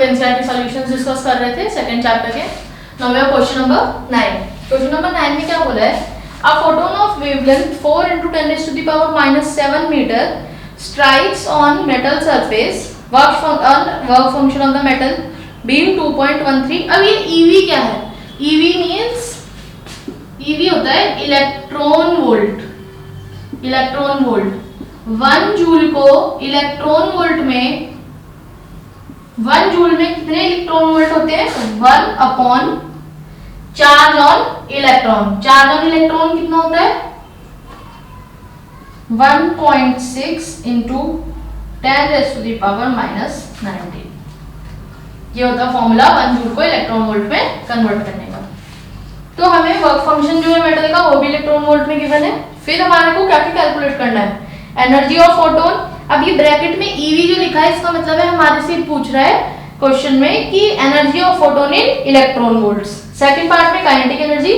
NCERT solutions discuss कर रहे थे सेकंड चैप्टर के। Now we have question number 9। Question number 9 में क्या बोला है, a photon of wavelength 4 × 10⁻⁻7 metre strikes on metal surface, work function of the metal being 2.13। अब ये EV क्या है, EV means EV होता है electron volt. Electron volt 1 joule को इलेक्ट्रॉन वोल्ट में 1 जूल में कितने इलेक्ट्रॉन वोल्ट होते हैं, 1 upon charge on electron. Charge on electron कितना होता है, 1.6 × 10⁻⁻19। ये होता है फॉर्मूला 1 जूल को इलेक्ट्रॉन वोल्ट में कन्वर्ट करने का। तो हमें वर्क फंक्शन जो है मेटल का वो भी इलेक्ट्रॉन वोल्ट में गिवन है। फिर हमारे को क्या क्या कैलकुलेट करना है, एनर्जी ऑफ फोटोन। अब ये ब्रैकेट में ईवी जो लिखा है इसका मतलब है हमारे से पूछ रहा है क्वेश्चन में कि energy of photon in electron volts. Second part में काइनेटिक एनर्जी,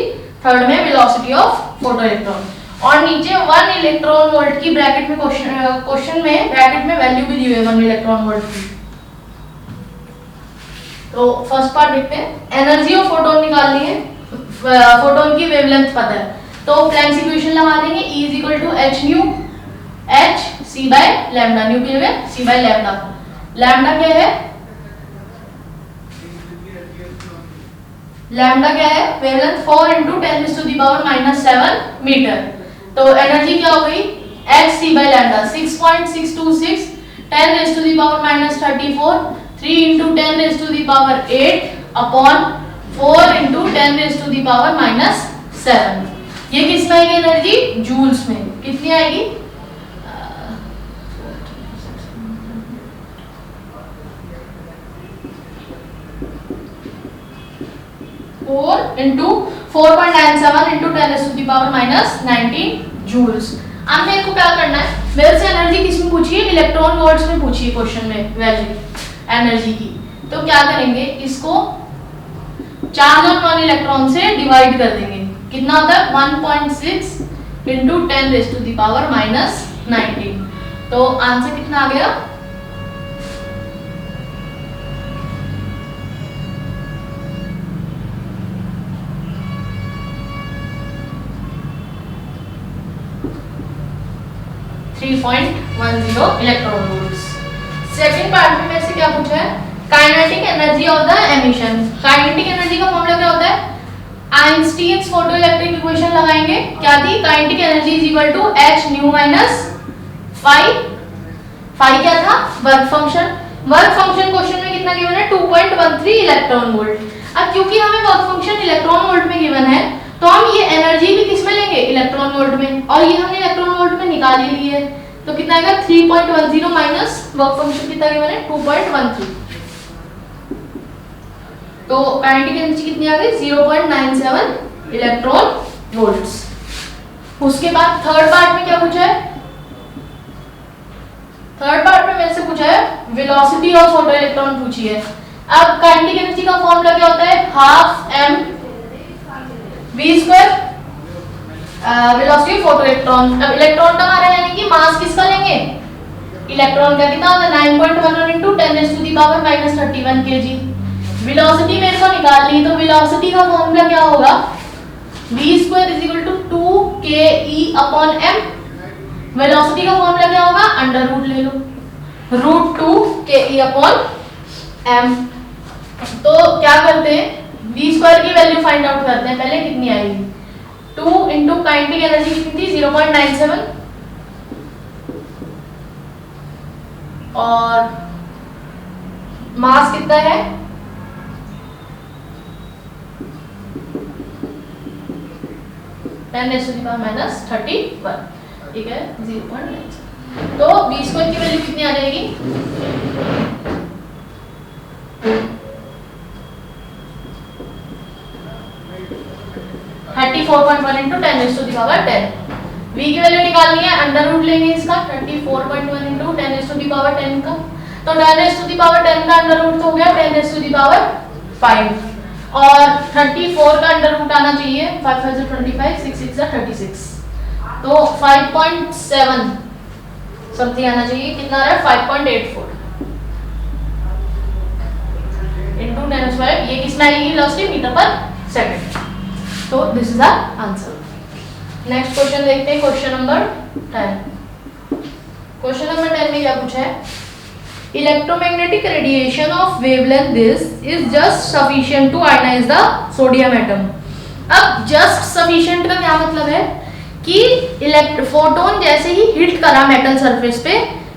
थर्ड में वेलोसिटी ऑफ फोटो इलेक्ट्रॉन। और नीचे 1 इलेक्ट्रॉन वोल्ट की ब्रैकेट में क्वेश्चन में ब्रैकेट में वैल्यू भी दी हुई है 1 इलेक्ट्रॉन वोल्ट की। तो फर्स्ट पार्ट देखते हैं, एनर्जी ऑफ फोटोन निकालनी है, फोटोन की वेवलेंथ पता है तो प्लैंक्स इक्वेशन लगा देंगे, E = h new, h c/λ, new की जगह c/λ। लैम्डा क्या है, लैम्डा क्या है, वेवलेंथ 4 × 10⁻⁻7 मीटर। तो एनर्जी क्या हो गई, h c/λ 6.626 10⁻⁻34 3 × 10⁸ अपॉन 4 × 10⁻⁻7। ये किस में आएगी एनर्जी, जूल्स में। कितनी आएगी, 4 × 4.97 × 10⁻⁻19 जूल्स। अब मेरे को क्या करना है, मेरे से एनर्जी किस में पूछी है, इलेक्ट्रॉन वोल्ट्स में पूछी है क्वेश्चन में वैल्यू एनर्जी की। तो क्या करेंगे, इसको चार्ज ऑन 1 इलेक्ट्रॉन से डिवाइड कर देंगे। कितना होता है, 1.6 × 10⁻⁻19। तो आंसर कितना आ गया, 3.10 इलेक्ट्रॉन वोल्ट्स। सेकंड पार्ट में मेरे से क्या पूछा है, kinetic energy of the emission. Kinetic energy का फॉर्मूला क्या होता है, आइंस्टीन्स फोटोइलेक्ट्रिक इक्वेशन लगाएंगे। क्या थी, kinetic energy = h new - phi क्या था, work function. Work function question में कितना गिवन है, 2.13 इलेक्ट्रॉन वोल्ट। अब क्योंकि हमें वर्क फंक्शन इलेक्ट्रॉन वोल्ट में गिवन है तो हम ये एनर्जी भी किस में लेंगे, इलेक्ट्रॉन वोल्ट में, और ये हमने इलेक्ट्रॉन वोल्ट में निकाल ही ली है। तो कितना आएगा, 3.10 माइनस वर्क फंक्शन कितना गिवन है, 2.13। तो काइनेटिक एनर्जी कितनी आ गई, 0.97 इलेक्ट्रॉन वोल्ट्स। उसके बाद थर्ड पार्ट में क्या पूछा है, थर्ड पार्ट में मेरे से पूछा है वेलोसिटी ऑफ फोटो इलेक्ट्रॉन पूछी है। अब काइनेटिक एनर्जी का फॉर्मूला क्या होता है, 12m v², velocity of photo electron. अब इलेक्ट्रॉन का हमारा यानी कि मास किसका लेंगे, इलेक्ट्रॉन का कितना होता है, 9.11 × 10⁻⁻31 kg। वेलोसिटी मेरे को निकालनी, तो वेलोसिटी का फॉर्मूला क्या होगा, v² = 2ke/m। वेलोसिटी का फॉर्मूला क्या होगा, √ ले लो, √2ke/m। तो क्या करते हैं, v² की वैल्यू फाइंड आउट करते हैं। पहले कितनी आएगी, 2 × काइनेटिक एनर्जी कितनी थी, 0.97, और मास कितना है, 10⁻⁻31, ठीक है, 0.97। तो v² की वैल्यू कितनी आ जाएगी, 34.1 × 10⁻10। v की वैल्यू निकालनी है, √ लेंगे इसका, 34.1 × 10⁻10 का। तो 10⁻10 का √ तो हो गया 10⁻5, और 34 का √ आना चाहिए, 5 × 25, 6 × 6 = 36। तो 5.7 समथिंग आना चाहिए, कितना आ रहा है, 5.84। 2.5, ये किसमें आएगी वेलोसिटी? मीटर पर सेकंड। तो this is our answer. Next question देखते हैं, क्वेश्चन नंबर 10। क्वेश्चन नंबर 10 में क्या पूछा है? Electromagnetic radiation of wavelength this is just sufficient to ionise the sodium atom. अब जस्ट सफिशिएंट का क्या मतलब है कि फोटोन जैसे ही हिट करा मेटल सरफेस पे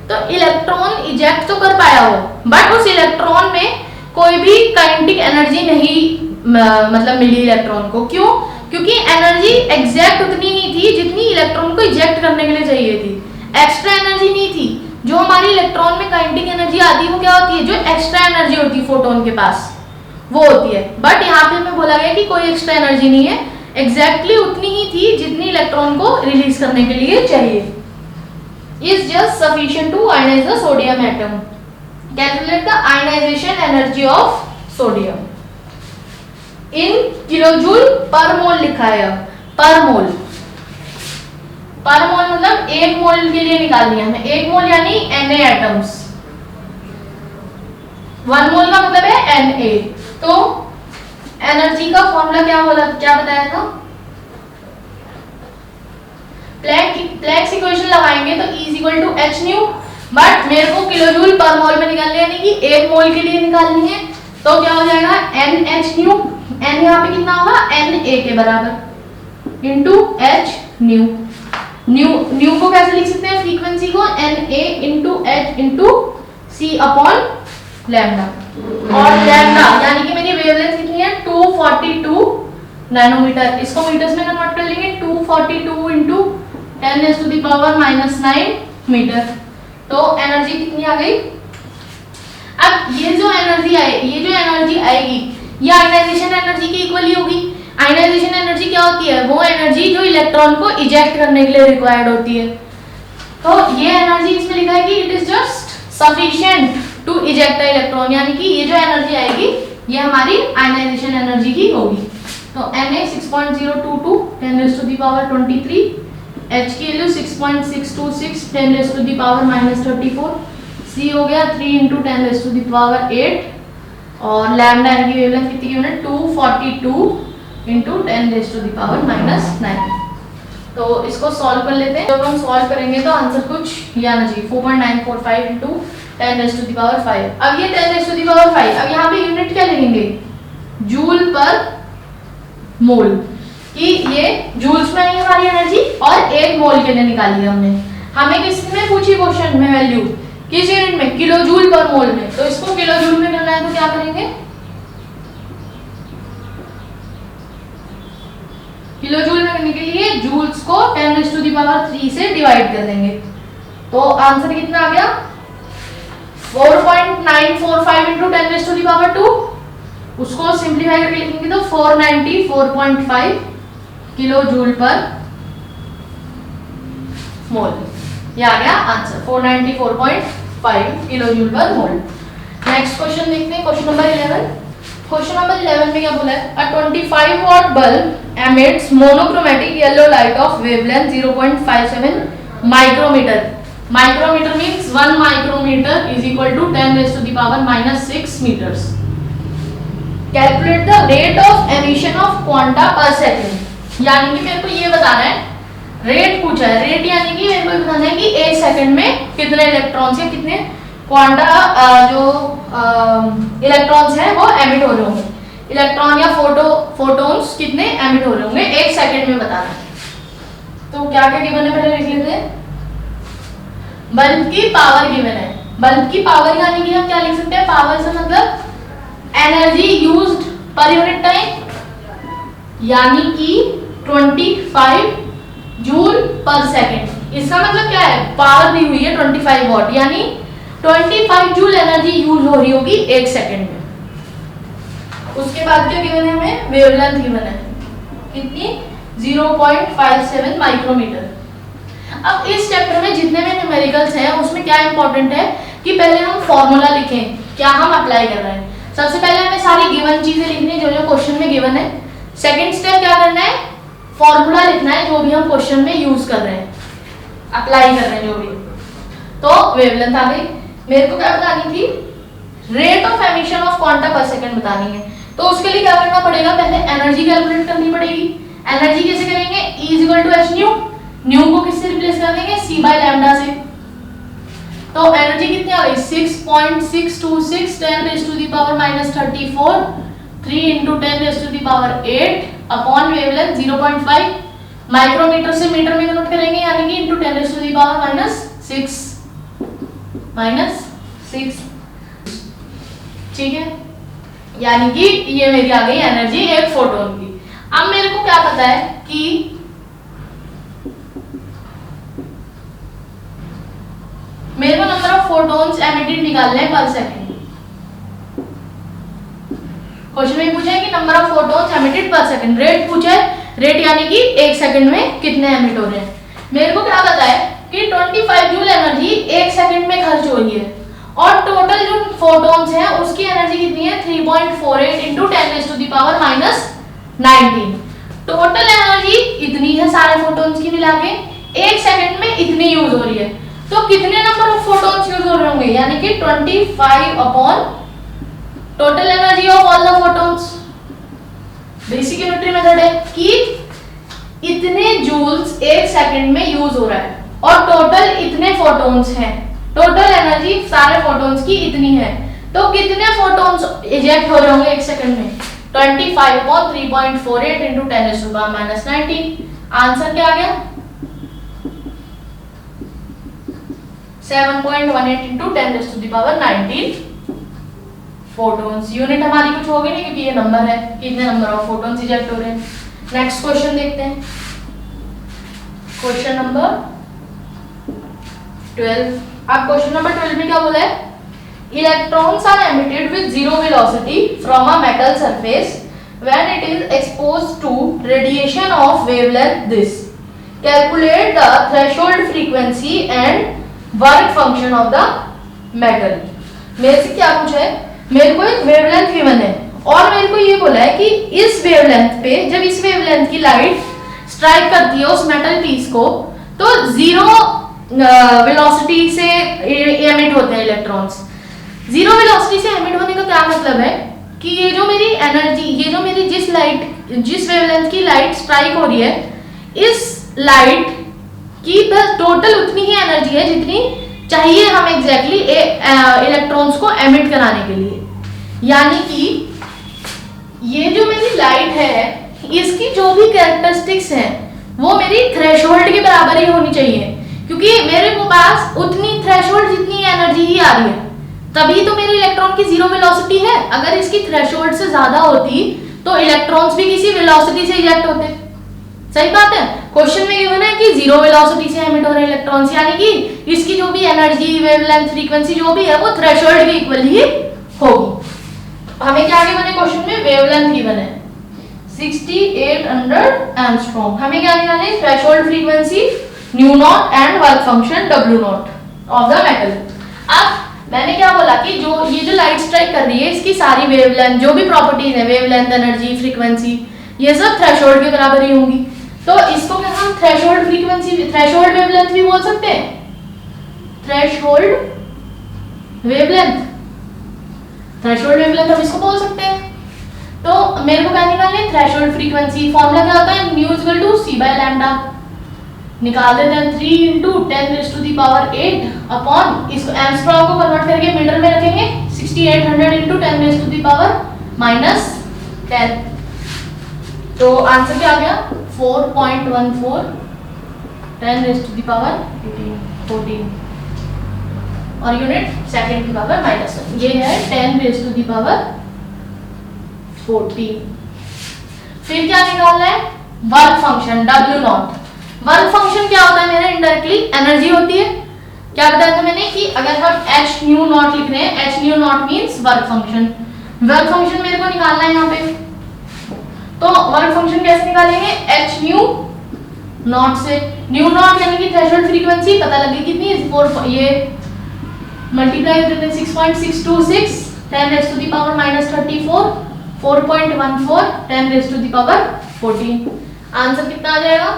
तो इलेक्ट्रॉन इजेक्ट तो कर पाया हो, बट उस इलेक्ट्रॉन में कोई भी काइनेटिक एनर्जी नहीं मतलब मिली इलेक्ट्रॉन को। क्यों? क्योंकि एनर्जी एग्जैक्ट उतनी ही थी जितनी इलेक्ट्रॉन को इजेक्ट करने के लिए चाहिए थी, एक्स्ट्रा एनर्जी नहीं थी। जो हमारी इलेक्ट्रॉन में काइनेटिक एनर्जी आती है वो क्या होती है? जो एक्स्ट्रा एनर्जी होती है फोटोन के पास वो होती है, बट यहाँ पे हमें बोला गया कि कोई एक्स्ट्रा एनर्जी नहीं है, एग्जैक्टली उतनी ही थी जितनी इलेक्ट्रॉन को रिलीज करने के लिए चाहिए। Is just sufficient to ionise the sodium atom. Calculate the ionisation energy of sodium in kilojoule per mole लिखा है। पर मोल, पर मोल मतलब एक मोल के लिए निकालनी है हमें। एक मोल यानी Na एटम्स, 1 मोल का मतलब है Na। तो एनर्जी का फॉर्मूला क्या बताया था? प्लैंक्स इक्वेशन लगाएंगे तो E equal to h nu, but मेरे को किलोजूल पर मोल में निकालनी है, यानी कि एक मोल के लिए निकालनी है। तो क्या हो जाएगा? NH new. N यहाँ पे कितना होगा? Na के बराबर इंटू एच न्यू। न्यू को कैसे लिख सकते हैं? फ्रीक्वेंसी को Na इंटू एच इंटू सी अपॉन लैम्डा। और लैम्डा यानी कि मेरी वेवलेंथ कितनी है? 242 नैनोमीटर। इसको मीटर्स में कन्वर्ट कर लेंगे, 242 इंटू 10⁻⁻9 मीटर। तो एनर्जी कितनी आ गई? अब ये जो एनर्जी आएगी ये आयनाइजेशन एनर्जी की इक्वल ही होगी। आयनाइजेशन एनर्जी क्या होती है? वो एनर्जी जो इलेक्ट्रॉन को इजेक्ट करने के लिए रिक्वायर्ड होती है। तो ये एनर्जी इसमें लिखा है कि it is just sufficient to eject the electron, यानी कि ये जो एनर्जी आएगी ये हमारी आयनाइजेशन एनर्जी की होगी। तो Na 6.022 10⁻23, H की वैल्यू 6.626 10⁻⁻34, C हो गया 3 × 10⁸ और लैम्डा की वेवलेंथ कितनी की है? 242 × 10⁻⁻9। तो इसको सॉल्व कर लेते हैं। जब हम सॉल्व करेंगे तो आंसर कुछ ये आना चाहिए, 4.945 × 10⁻⁵। अब ये 10⁻⁵, अब यहाँ पे यूनिट क्या लिखेंगे? जूल पर मोल, कि ये जूल्स में आई हमारी एनर्जी और एक मोल के लिए निकाली है हमने। हमें किसमें पूछी क्वेश्चन में वैल्यू? किस यूनिट में? किलो जूल पर मोल में। तो इसको किलो जूल में करना है तो क्या करेंगे? किलो जूल में करने के लिए जूल्स को 10⁻³ से डिवाइड कर देंगे। तो आंसर कितना आ गया? 4.945 × 10⁻²। उसको सिंप्लीफाई करके लिखेंगे तो 494.5 किलो जूल पर मोल। ये आ गया आंसर, 494.5 किलो जूल पर मोल। नेक्स्ट क्वेश्चन देखते हैं, क्वेश्चन नंबर 11। क्वेश्चन नंबर 11 में क्या बोला है? अ 25 watt bulb emits monochromatic yellow light of wavelength 0.57 micrometer. Micrometer means 1 micrometer is equal to 10⁻⁻6 meters. Calculate the rate of emission of quanta per second. यानी कि मेरे को ये बताना है, रेट पूछा है। रेट यानी कि मेरे को बताना है कि एक सेकंड में कितने इलेक्ट्रॉन्स या कितने क्वांटा जो इलेक्ट्रॉन्स हैं वो एमिट हो रहे होंगे। इलेक्ट्रॉन या फोटोन्स कितने एमिट हो रहे होंगे एक सेकंड में बताना है। तो क्या क्या गिवन है पहले लिख लेते हैं। बल्ब की पावर गिवन है। बल्ब की पावर यानी कि हम क्या लिख सकते हैं? पावर से मतलब energy used per unit time, यानी कि 25 जूल पर सेकंड। इसका मतलब क्या है? पावर दी हुई है 25 वॉट, यानी 25 जूल एनर्जी यूज हो रही होगी एक सेकंड में। उसके बाद क्या गिवन है हमें? वेवलेंथ गिवन है कितनी? 0.57 माइक्रोमीटर। अब इस चैप्टर में जितने भी न्यूमेरिकल्स हैं उसमें क्या इंपॉर्टेंट है कि पहले हम फॉर्मूला लिखें, क्या हम अप्लाई कर रहे हैं। सबसे पहले हमें सारी गिवन चीजें लिखनी है जो जो क्वेश्चन में गिवन है। सेकंड स्टेप क्या करना है? फॉर्मूला लिखना है जो भी हम क्वेश्चन में यूज कर रहे हैं, अप्लाई कर रहे हैं जो भी। तो वेवलेंथ आ गई। मेरे को क्या बतानी थी? Rate of emission of quanta पर सेकंड बतानी है। तो उसके लिए क्या करना पड़ेगा, पहले एनर्जी कैलकुलेट करनी पड़ेगी। एनर्जी कैसे करेंगे, E = h न्यू, न्यू को किससे रिप्लेस कर देंगे, c by लैम्डा से। तो एनर्जी कितनी आ गई, 6.626 10⁻⁻34 3 × 10⁸ अपॉन वेवलेंथ 0.5 माइक्रोमीटर से मीटर में कन्वर्ट करेंगे, यानी कि × 10⁻⁻6 ठीक है। यानी कि ये मेरी आ गई एनर्जी एक फोटोन की। अब मेरे को क्या पता है कि मेरे को नंबर ऑफ फोटोन्स एमिटेड निकालने हैं पर सेकंड। क्वेश्चन में पूछा है कि नंबर ऑफ फोटोन्स एमिटेड पर सेकंड, रेट पूछा है, रेट यानी कि एक सेकंड में कितने एमिट हो रहे हैं। मेरे को क्या पता है कि 25 जूल एनर्जी एक सेकंड में खर्च हो रही है और टोटल जो फोटोन्स हैं उसकी एनर्जी कितनी है, 3.48 × 10⁻⁻19। टोटल एनर्जी इतनी है सारे फोटोन्स की मिला के, एक सेकंड में इतनी यूज हो रही है। तो कितने नंबर ऑफ फोटोन्स यूज हो रहे होंगे, यानी कि 25 upon total energy of all the photons. Basic unitary method है कि इतने जूल्स एक सेकंड में यूज हो रहा है और टोटल इतने फोटोन्स हैं, टोटल एनर्जी सारे फोटोन्स की इतनी है। तो कितने फोटोन्स इजेक्ट हो रहे होंगे एक सेकंड में, 25 अपॉन 3.48 × 10⁻⁻19। आंसर क्या आ गया, 7.18 × 10⁻19 फोटोन्स। यूनिट हमारी कुछ होगी नहीं क्योंकि ये नंबर है, कितने नंबर ऑफ फोटोन्स इजेक्ट हो रहे हैं। नेक्स्ट क्वेश्चन देखते हैं, क्वेश्चन नंबर 12। अब क्वेश्चन नंबर 12 में क्या बोला है, electrons are emitted with zero velocity from a metal surface when it is exposed to radiation of wavelength this, calculate the threshold frequency and work function of the metal. मेरे से क्या पूछा है, मेरे को एक वेवलेंथ गिवन है और मेरे को ये बोला है कि इस वेवलेंथ पे जब इस वेवलेंथ की लाइट स्ट्राइक करती है उस मेटल पीस को तो जीरो वेलोसिटी से एमिट होते हैं इलेक्ट्रॉन्स। जीरो वेलोसिटी से एमिट होने का क्या मतलब है कि ये जो मेरी एनर्जी, ये जो मेरी जिस वेवलेंथ की लाइट स्ट्राइक हो रही है, इस लाइट की टोटल उतनी ही एनर्जी है जितनी चाहिए हम एग्जैक्टली इलेक्ट्रॉन्स को एमिट कराने के लिए। यानी कि ये जो मेरी लाइट है इसकी जो भी कैरेक्टरिस्टिक्स हैं वो मेरी थ्रेशोल्ड के बराबर ही होनी चाहिए, क्योंकि मेरे पास उतनी थ्रेशोल्ड जितनी एनर्जी ही आ रही है, तभी तो मेरे इलेक्ट्रॉन की जीरो वेलोसिटी है। अगर इसकी थ्रेशोल्ड से ज्यादा होती तो इलेक्ट्रॉन्स भी किसी वेलोसिटी से इजेक्ट होते। सही बात है। क्वेश्चन में गिवन है कि जीरो वेलोसिटी से एमिट हो रहे इलेक्ट्रॉन्स, यानी कि इसकी जो भी एनर्जी, वेवलेंथ, फ्रीक्वेंसी जो भी है वो थ्रेशोल्ड के इक्वल ही होगी। हमें क्या गिवन है क्वेश्चन में, वेवलेंथ गिवन है 6800 एंगस्ट्रॉम। हमें क्या निकालना है, threshold frequency ν0 and work function W0 of the metal. अब मैंने क्या बोला कि जो ये जो लाइट स्ट्राइक कर रही है इसकी सारी वेवलेंथ, जो भी प्रॉपर्टीज है, वेवलेंथ, एनर्जी, फ्रीक्वेंसी, ये सब थ्रेशोल्ड के बराबर ही होंगी। तो इसको क्या हम थ्रेशोल्ड फ्रीक्वेंसी, थ्रेशोल्ड वेवलेंथ भी बोल सकते हैं, थ्रेशोल्ड वेवलेंथ, थ्रेशोल्ड वेवलेंथ हम इसको बोल सकते हैं। तो मेरे को क्या निकालना है, थ्रेशोल्ड फ्रीक्वेंसी। फॉर्मूला क्या होता है, ν = c by लैम्डा। निकाल देते हैं 3 × 10⁸ अपॉन, इसको एंगस्ट्रॉम को कन्वर्ट करके मीटर में रखेंगे, 6800 × 10⁻⁻10। तो आंसर क्या आ गया, 4.14 10⁻14 और यूनिट सेकंड की पावर -1, ये है 10⁻14। फिर क्या निकालना है, work function W0। Work function क्या होता है मेरा, इनडायरेक्टली एनर्जी होती है। क्या बताया था मैंने कि अगर हम hν0 लिख रहे हैं, hν0 means work function. Work function मेरे को निकालना है यहाँ पे, तो वर्क फंक्शन कैसे निकालेंगे, hν0 से, ν0 यानी कि थ्रेशोल्ड फ्रीक्वेंसी पता लगी कितनी, ये मल्टीप्लाई कर देते हैं 6.626 10⁻⁻34 4.14 10⁻14। आंसर कितना आ जाएगा,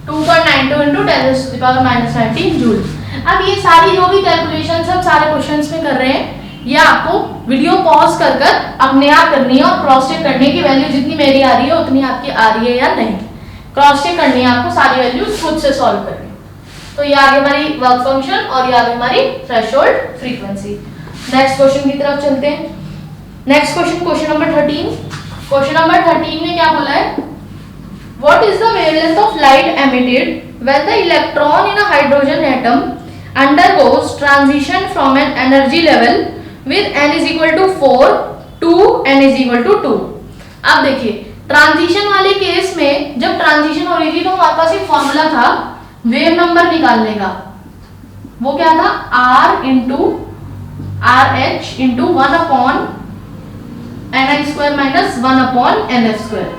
2.92 into 10⁻⁻19 जूल। अब ये सारी जो भी कैलकुलेशंस हम सारे क्वेश्चंस में कर रहे हैं, ये आपको वीडियो पॉज कर कर अपने आप करनी है और क्रॉस चेक करने की वैल्यू जितनी मेरी आ रही है उतनी आपकी आ रही है या नहीं, क्रॉस चेक करनी है आपको, सारी वैल्यूज खुद से सॉल्व करनी। तो ये आगे हमारी वर्क फंक्शन और ये आगे हमारी थ्रेशोल्ड फ्रीक्वेंसी। नेक्स्ट क्वेश्चन की तरफ चलते हैं। Next question, question number 13। Question number 13 में क्या बोला है? What is the wavelength of light emitted when the electron in a hydrogen atom undergoes transition from an energy level with n is equal to 4 to n is equal to 2। अब देखिए transition वाले case में जब transition हो रही थी तो हमारे पास एक फॉर्मूला था वेव नंबर निकालने का। वो क्या था? R into R H into 1 upon ni square minus 1 upon nf square.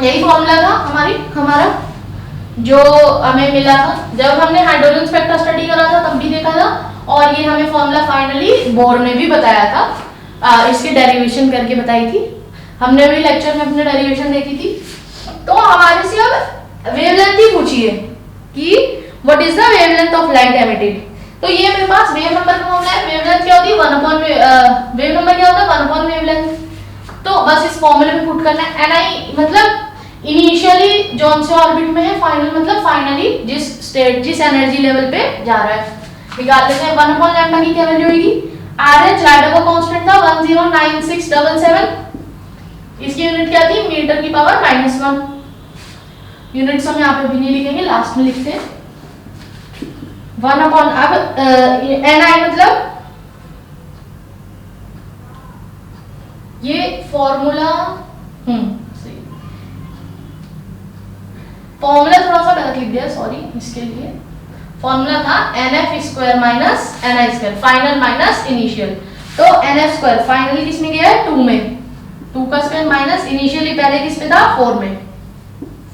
यही फॉर्मूला था हमारा जो हमें मिला था जब हमने हाइड्रोजन स्पेक्ट्रा स्टडी करा था, तब भी देखा था, और ये हमें फॉर्मूला फाइनली बोर ने भी बताया था, इसकी डेरिवेशन करके बताई थी हमने भी लेक्चर में, अपने डेरिवेशन देखी थी। तो हमारे से अब वेवलेंथ ही पूछी है कि what is the wavelength of light emitted. तो ये मेरे पास वेव नंबर का फॉर्मूला है। वेवलेंथ क्या होती है? 1 अपॉन वेव नंबर क्या होता है? 1 अपॉन वेवलेंथ। तो बस इस फॉर्मूले में पुट करना है। ni मतलब इनिशियली जॉन से ऑर्बिट में है, फाइनल मतलब फाइनली जिस एनर्जी लेवल पे जा रहा है। निकाल लेते हैं 1 अपॉन लैम्डा की क्या वैल्यू होगी? RH राइडर का कांस्टेंट था 109677। इसकी यूनिट क्या थी? मीटर की पावर -1। यूनिट्स हम यहाँ पे भी नहीं लिखेंगे, लास्ट में लिखते हैं। 1 अपॉन, अब ni मतलब ये फॉर्मूला फॉर्मूला थोड़ा सा गलत लिख दिया, सॉरी इसके लिए। फॉर्मूला था nf square minus ni square, final minus initial. तो nf स्क्वायर फाइनल किस में गया है? 2 में, 2 का स्क्वायर माइनस इनिशियली पहले किस पे था? 4 में,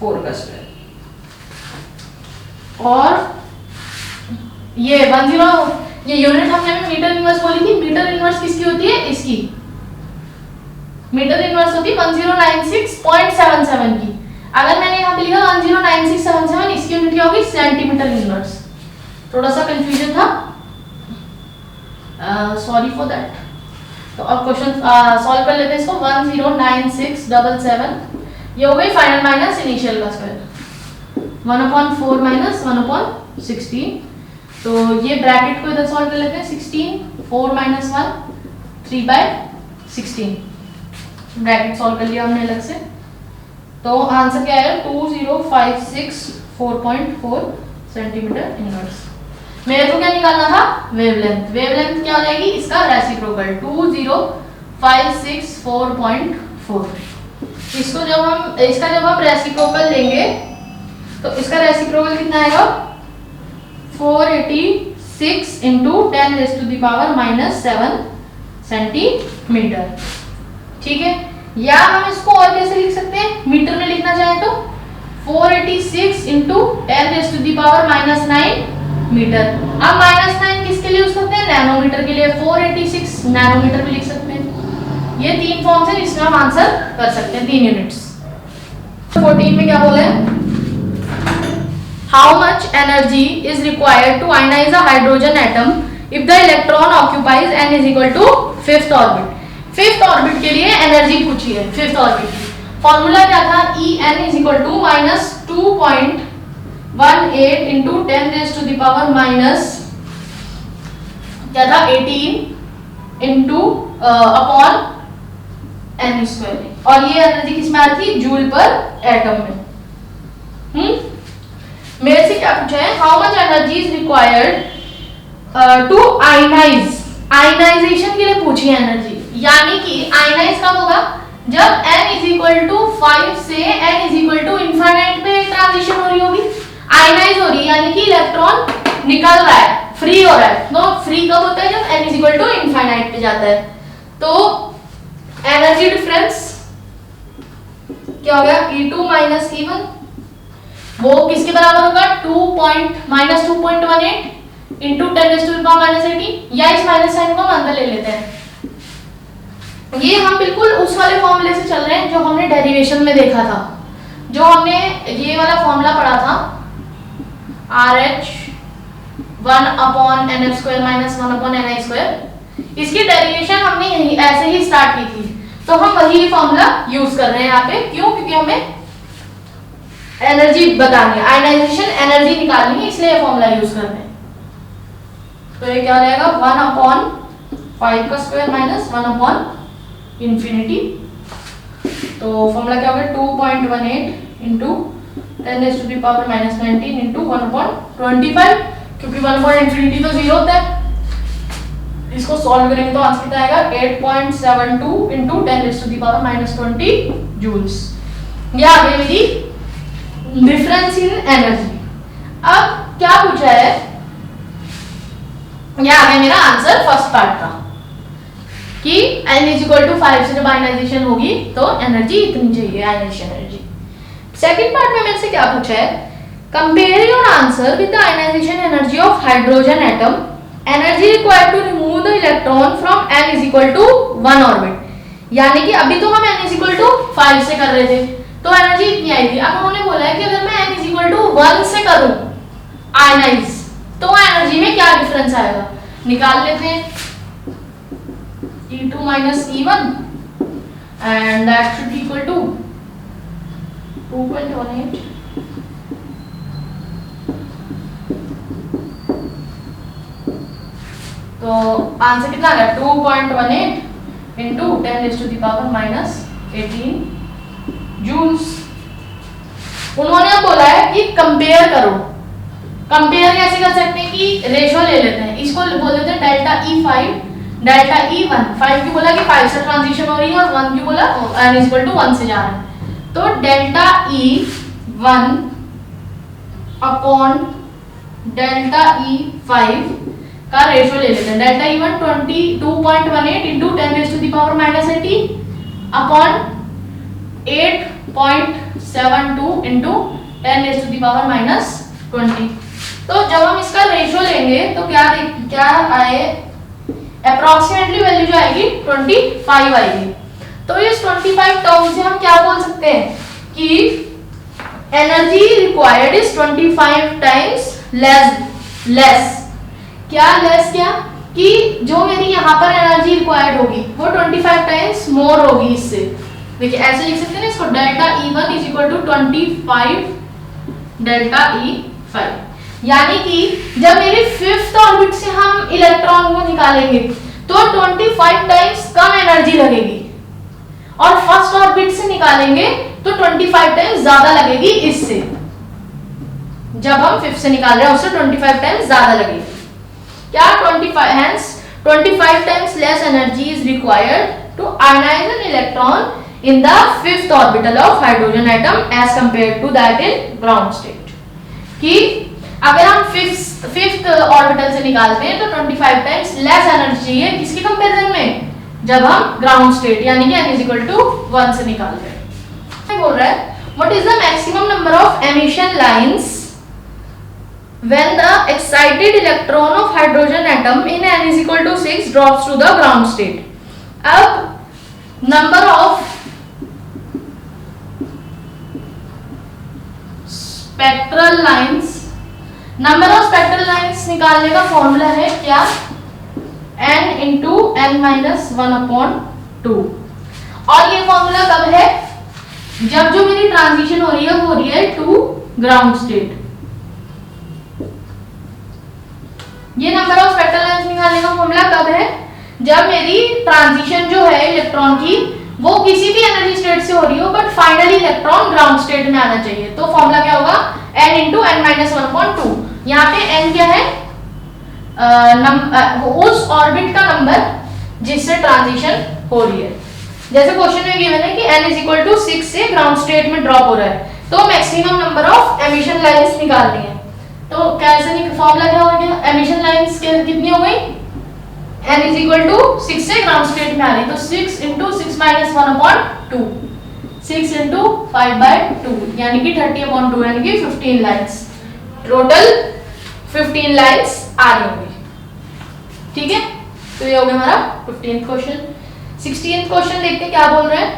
4 का स्क्वायर। और ये 10, ये यूनिट हमने भी मीटर इनवर्स बोली थी। मीटर इनवर्स किसकी होती है? इसकी मीटर इनवर्स होती है 1096.77 की। अगर मैंने यहाँ पे लिखा 109677, इसकी यूनिट क्या होगी? Centimetre inverse. थोड़ा सा कंफ्यूजन था, सॉरी फॉर दैट। तो अब क्वेश्चन सॉल्व कर लेते हैं इसको। 109677 ये हो गई फाइनल माइनस इनिशियल का स्क्वायर, 1/4 माइनस 1/16। तो ये ब्रैकेट को इधर सॉल्व कर लेते हैं। 16 4 माइनस 1 3/16 ब्रैकेट सॉल्व कर लिया हमने अलग से। तो आंसर क्या आएगा? 2056.4 सेंटीमीटर इनवर्स। मेरे को क्या निकालना था? वेवलेंथ। वेवलेंथ क्या हो जाएगी? इसका रेसिप्रोकल 2056.4। इसको इसका जब हम रेसिप्रोकल लेंगे तो इसका रेसिप्रोकल कितना आएगा? 486 इंटू 10⁻⁻7 सेंटीमीटर। ठीक है, या हम इसको और कैसे लिख सकते हैं? मीटर में लिखना चाहे तो 486 इंटू 10⁻⁻9 मीटर। अब -9 किसके लिए यूज करते हैं? नैनोमीटर के लिए। 486 नैनोमीटर भी लिख सकते हैं। ये 3 फॉर्म्स हैं जिसमें हम आंसर कर सकते हैं, 3 यूनिट्स। 14 में क्या बोला है? How much energy is required to ionize a hydrogen atom if the electron occupies n is equal to 5th orbit? 5th orbit के लिए एनर्जी पूछी है। 5th ऑर्बिट की फॉर्मूला क्या था? En is equal to -2.18 into 10⁻⁻, क्या था? 18 into upon n square. और ये एनर्जी किस में आ रही थी? जूल पर एटम में। मेरे से क्या पूछा है? How much energy is required to ionise. Ionisation के लिए पूछी है एनर्जी, यानी कि आयनाइज कब होगा? जब n is equal to 5 से n is equal to infinite पे ट्रांजिशन हो रही होगी, आयनाइज हो रही है, यानी कि इलेक्ट्रॉन निकल रहा है, फ्री हो रहा है। तो फ्री कब होता है? जब n is equal to infinite पे जाता है। तो एनर्जी डिफरेंस क्या हो गया? E2 माइनस E1, वो किसके बराबर होगा? -2.18 इंटू 10⁻⁻18, या इस माइनस साइन को हम अंदर ले लेते हैं। ये हम बिल्कुल उस वाले फॉर्मूले से चल रहे हैं जो हमने डेरिवेशन में देखा था, जो हमने ये वाला फॉर्मूला पढ़ा था RH 1/nf² - 1/ni², इसकी डेरिवेशन हमने यही ऐसे ही स्टार्ट की थी, तो हम वही फॉर्मूला यूज कर रहे हैं यहाँ पे। क्यों? क्योंकि हमें एनर्जी बतानी है, आयनाइजेशन एनर्जी निकालनी है, इसलिए फॉर्मूला यूज कर रहे हैं। तो ये क्या हो जाएगा 1/5² - 1/∞। तो फॉर्मूला क्या होगा 2.18 × 10⁻⁻19 × 1/25, क्योंकि 1/∞ तो 0 होता है। इसको सॉल्व करेंगे तो आंसर कितना आएगा 8.72 × 10⁻⁻20 जूल्स। ये आ गई मेरी डिफरेंस इन एनर्जी। अब क्या पूछा है, ये आ गया मेरा आंसर फर्स्ट पार्ट का कि n = 5 से जब आयनाइजेशन होगी तो एनर्जी इतनी चाहिए, आयनाइजेशन एनर्जी। सेकंड पार्ट में मेरे से क्या पूछा है, compare your answer with the ionisation energy of hydrogen atom, energy required to remove the electron from n = 1 orbit. यानी कि अभी तो हम n = 5 से कर रहे थे तो एनर्जी इतनी आएगी। अब उन्होंने बोला है कि अगर मैं n = 1 से करूं आयनाइज तो एनर्जी में क्या डिफरेंस आएगा, निकाल लेते हैं। E2 - E1 and that should be equal to 2.18 तो आंसर कितना आ गया 2.18 × 10⁻⁻18 जूल्स। उन्होंने बोला है कि कंपेयर करो। कंपेयर कैसे कर सकते हैं कि रेशो ले लेते हैं, इसको बोल देते हैं डेल्टा E5 डेल्टा E1। 5 क्यों बोला कि 5 से ट्रांजिशन हो रही है, और 1 क्यों बोला n = 1 से जा रहा है। तो delta E1 upon delta E5 का रेशो ले लेते हैं। Delta E1 2.18 × 10⁻⁻18 upon 8.72 × 10⁻⁻20। तो जब हम इसका रेशो लेंगे तो क्या आए, अप्रोक्सीमेटली वैल्यू जो आएगी 25 आएगी। तो इस 25 टर्म से हम क्या बोल सकते हैं कि energy required is 25 times less. क्या लेस, क्या कि जो मेरी यहाँ पर एनर्जी रिक्वायर्ड होगी वो 25 टाइम्स मोर होगी इससे। देखिए ऐसे लिख सकते हैं इसको, डेल्टा E1 = 25 डेल्टा E5। यानी कि जब मेरी फिफ्थ ऑर्बिट से हम इलेक्ट्रॉन को निकालेंगे तो 25 टाइम्स कम एनर्जी लगेगी, और फर्स्ट ऑर्बिट से निकालेंगे तो 25 टाइम्स ज्यादा लगेगी इससे। जब हम फिफ्थ से निकाल रहे हैं उससे 25 टाइम्स ज्यादा लगेगी। क्या 25 times less energy is required to ionise an electron in the fifth orbital of hydrogen atom as compared to that in ground state। कि अगर हम फिफ्थ ऑर्बिटल से निकालते हैं तो 25 टाइम्स लेस एनर्जी चाहिए, किसके कंपैरिजन में, जब हम ग्राउंड स्टेट यानी कि n = 1 से निकालते हैं। बोल रहा है what is the maximum number of emission lines when the excited electron of hydrogen atom in n = 6 drops to the ground state। अब number of spectral lines, number of spectral lines निकालने का formula है क्या, n × n-1/2। और ये formula कब है, जब जो मेरी ट्रांजिशन हो रही है वो हो रही है टू ग्राउंड स्टेट। ये नंबर ऑफ स्पेक्ट्रल लाइंस निकालने का फॉर्मूला कब है, जब मेरी ट्रांजिशन जो है इलेक्ट्रॉन की वो किसी भी एनर्जी स्टेट से हो रही हो but finally electron ground state में आना चाहिए। तो फॉर्मूला क्या होगा n × n-1/2। यहाँ पे n क्या है, उस ऑर्बिट का नंबर जिससे ट्रांजिशन हो रही है। जैसे क्वेश्चन में गिवन है कि n = 6 से ग्राउंड स्टेट में ड्रॉप हो रहा है, तो maximum number of emission lines निकालनी है। तो कैसे फॉर्मूला क्या हो गया, एमिशन लाइंस कितनी हो गई, n = 6 से ग्राउंड स्टेट में आ रही, तो 6 × 6 - 1/2 6 × 5/2 यानी कि 30/2 यानी कि 15 लाइंस, टोटल 15 लाइंस आ रही होंगी। ठीक है, तो ये हो गया हमारा 15th क्वेश्चन। 16th क्वेश्चन देखते हैं क्या बोल रहे हैं।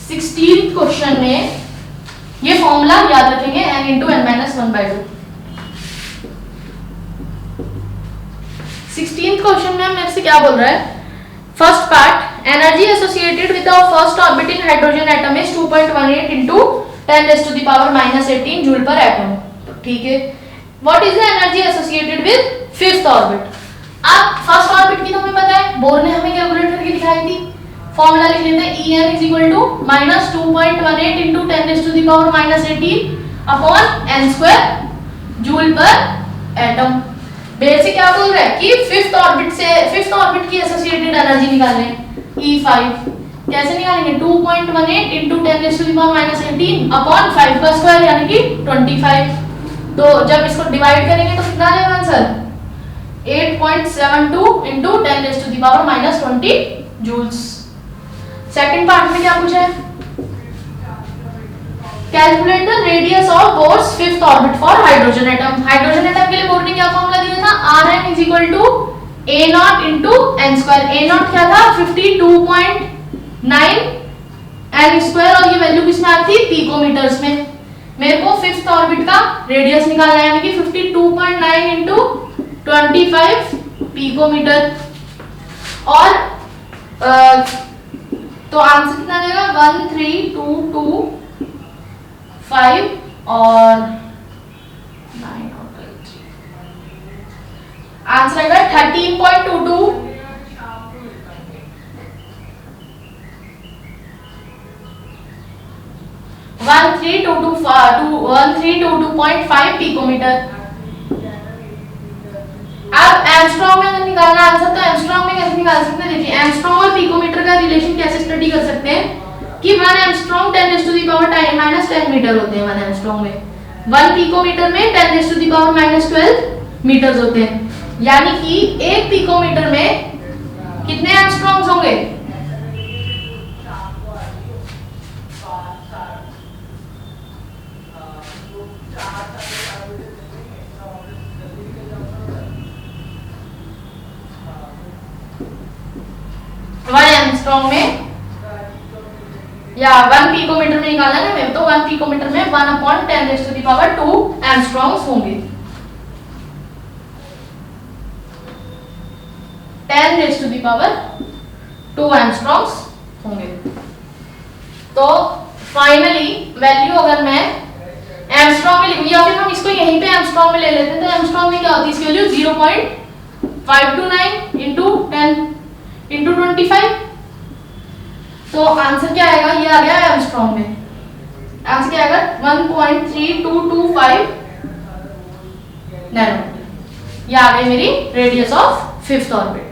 16th क्वेश्चन में ये फॉर्मूला याद रखेंगे n into n minus 1/2। 16th question में मेरे से क्या बोल रहा है, first part energy associated with the first orbit in hydrogen atom is 2.18 into 10⁻⁻18 joule per atom. ठीक है, what is the energy associated with fifth orbit. अब फर्स्ट ऑर्बिट की तो हमें पता है, बोर ने हमें कैलकुलेट करके दिखाई थी। फॉर्मूला लिख लेते हैं, En is equal to -2.18 into 10⁻⁻18 upon n square joule per atom. Basic क्या बोल रहा है कि फिफ्थ ऑर्बिट की एसोसिएटेड एनर्जी निकालने E5 कैसे निकालेंगे, 2.18 into 10⁻⁻18 अपॉन 5 का स्क्वायर यानी कि 25। तो जब इसको डिवाइड करेंगे तो कितना आएगा answer, 8.72 into 10⁻⁻20 joules. Second part में क्या पूछा है, calculate the radius of Bohr's fifth orbit for hydrogen atom. Hydrogen atom के लिए बोर ने क्या फॉर्मूला दिया था, Rn is equal to A0 into n square. A0 क्या था 52.9 n स्क्वायर और ये वैल्यू किसमें आती थी, पिकोमीटर्स में। मेरे को फिफ्थ ऑर्बिट का रेडियस निकालना है यानी कि 52.9 into 25 पिकोमीटर। और तो आंसर कितना देगा, 1322 5 और 9 और 3 आंसर आएगा 13.22 1322.5 पिकोमीटर। अब एंगस्ट्रॉम में निकालना आंसर, तो एंगस्ट्रॉम में कैसे निकाल सकते हैं, देखिए एंगस्ट्रॉम और पिकोमीटर का रिलेशन कैसे स्टडी कर सकते हैं कि 1 एंगस्ट्रॉम 10⁻10 मीटर होते हैं 1 एंगस्ट्रॉम में, 1 पिकोमीटर में 10⁻12 मीटर्स होते हैं, यानी कि 1 पिकोमीटर में कितने एंगस्ट्रॉम्स होंगे, 1 एंगस्ट्रॉम में या 1 पिकोमीटर में निकालना है हमें, तो 1 पिकोमीटर में 1/10⁻²⁰ एंगस्ट्रॉम्स होंगे। 10⁻² एंगस्ट्रॉम्स होंगे। तो फाइनली वैल्यू अगर मैं एंगस्ट्रॉम में लिखूं या फिर हम इसको यहीं पे एंगस्ट्रॉम में ले लेते हैं, तो एंगस्ट्रॉम में क्या होती है इसकी वैल्यू 0.529 into 10 into 25। तो आंसर क्या आएगा, ये आ गया एंगस्ट्रॉम में, आंसर क्या आएगा 1.3225 नैनोमीटर। ये आ गई मेरी रेडियस ऑफ फिफ्थ ऑर्बिट।